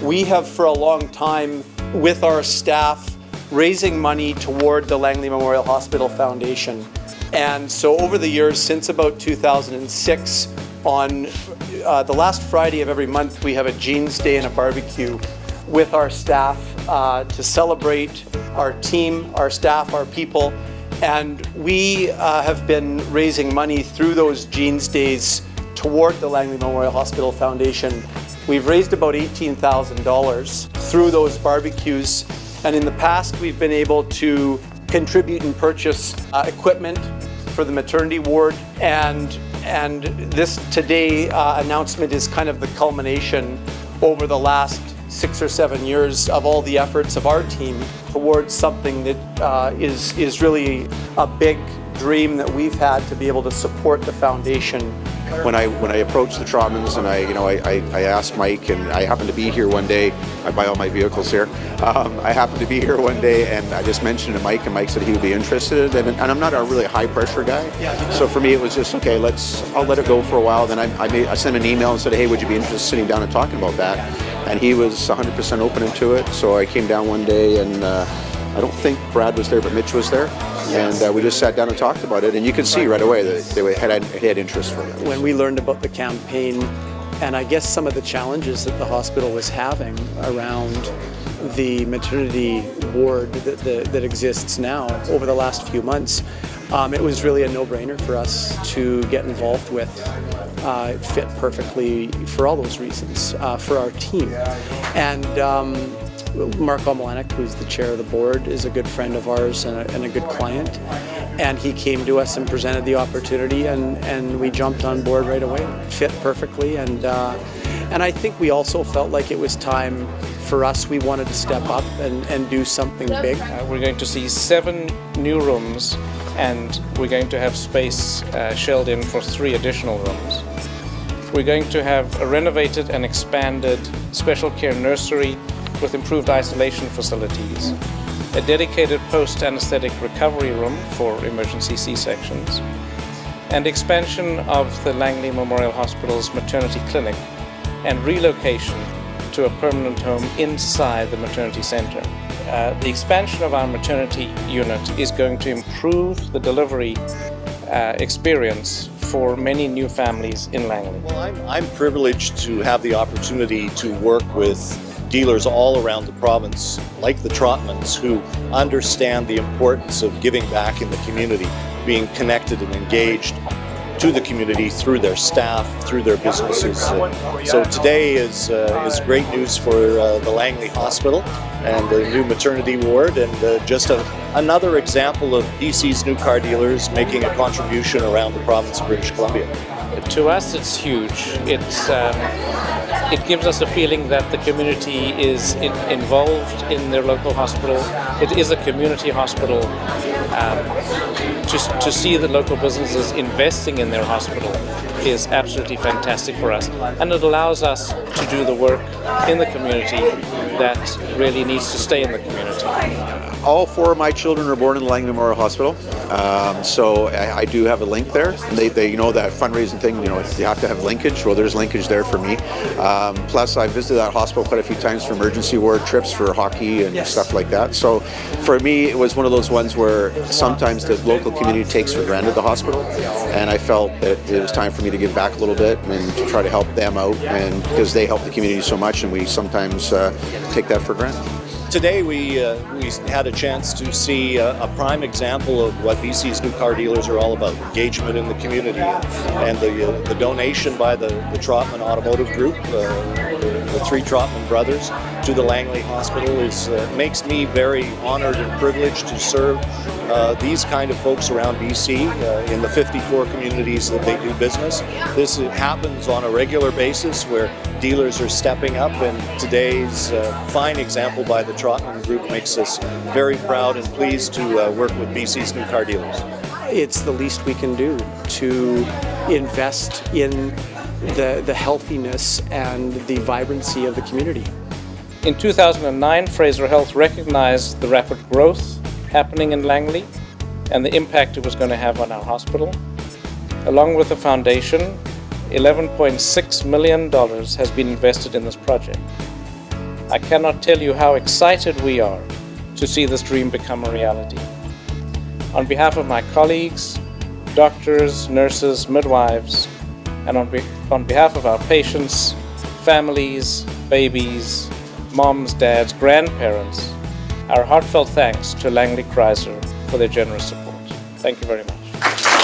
We have for a long time, with our staff, raising money toward the Langley Memorial Hospital Foundation. And so over the years, since about 2006, on the last Friday of every month, we have a Jeans Day and a barbecue with our staff to celebrate our team, our staff, our people. And we have been raising money through those Jeans Days toward the Langley Memorial Hospital Foundation. We've raised about $18,000 through those barbecues, and in the past we've been able to contribute and purchase equipment for the maternity ward, and this today announcement is kind of the culmination over the last 6 or 7 years of all the efforts of our team towards something that is really a big dream that we've had to be able to support the foundation. When I approached the Chapmans and I asked Mike, and I happened to be here one day, I buy all my vehicles here, I happened to be here one day and I just mentioned to Mike, and Mike said he would be interested, and I'm not a really high pressure guy, so for me it was just, okay, I'll let it go for a while. Then I sent an email and said, hey, would you be interested in sitting down and talking about that? And he was 100% open to it, so I came down one day, and I don't think Brad was there, but Mitch was there. And we just sat down and talked about it, and you could see right away that they had interest for it. When we learned about the campaign, and I guess some of the challenges that the hospital was having around the maternity ward that exists now over the last few months, it was really a no-brainer for us to get involved with. It fit perfectly for all those reasons for our team. And Mark Omelaniec, who's the chair of the board, is a good friend of ours and a good client. And he came to us and presented the opportunity, and we jumped on board right away. It fit perfectly, and I think we also felt like it was time for us. We wanted to step up and do something big. We're going to see 7 new rooms, and we're going to have space shelled in for 3 additional rooms. We're going to have a renovated and expanded special care nursery with improved isolation facilities, a dedicated post-anaesthetic recovery room for emergency C-sections, and expansion of the Langley Memorial Hospital's maternity clinic and relocation to a permanent home inside the maternity centre. The expansion of our maternity unit is going to improve the delivery experience for many new families in Langley. Well, I'm privileged to have the opportunity to work with dealers all around the province, like the Chapmans, who understand the importance of giving back in the community, being connected and engaged to the community through their staff, through their businesses. So today is great news for the Langley Hospital and the new maternity ward, and just another example of BC's new car dealers making a contribution around the province of British Columbia. To us, it's huge. It gives us a feeling that the community is involved in their local hospital. It is a community hospital. To see the local businesses investing in their hospital is absolutely fantastic for us, and it allows us to do the work in the community that really needs to stay in the community. All 4 of my children are born in the Langley Memorial Hospital, so I do have a link there. They you know, that fundraising thing, you know, you have to have linkage. Well, there's linkage there for me. Plus, I visited that hospital quite a few times for emergency ward trips for hockey and stuff like that. So for me, it was one of those ones where sometimes the local community takes for granted the hospital, and I felt that it was time for me to give back a little bit and to try to help them out, and because they help the community so much, and we sometimes take that for granted. Today we had a chance to see a prime example of what BC's new car dealers are all about, engagement in the community, and the donation by the Chapman Automotive Group, the 3 Chapman brothers, to the Langley Hospital makes me very honored and privileged to serve these kind of folks around BC in the 54 communities that they do business. This happens on a regular basis where dealers are stepping up, and today's fine example by the Chapman Group makes us very proud and pleased to work with BC's new car dealers. It's the least we can do to invest in the healthiness and the vibrancy of the community. In 2009, Fraser Health recognized the rapid growth happening in Langley and the impact it was going to have on our hospital. Along with the foundation, $11.6 million has been invested in this project. I cannot tell you how excited we are to see this dream become a reality. On behalf of my colleagues, doctors, nurses, midwives, and on behalf of our patients, families, babies, moms, dads, grandparents, our heartfelt thanks to Langley Chrysler for their generous support. Thank you very much.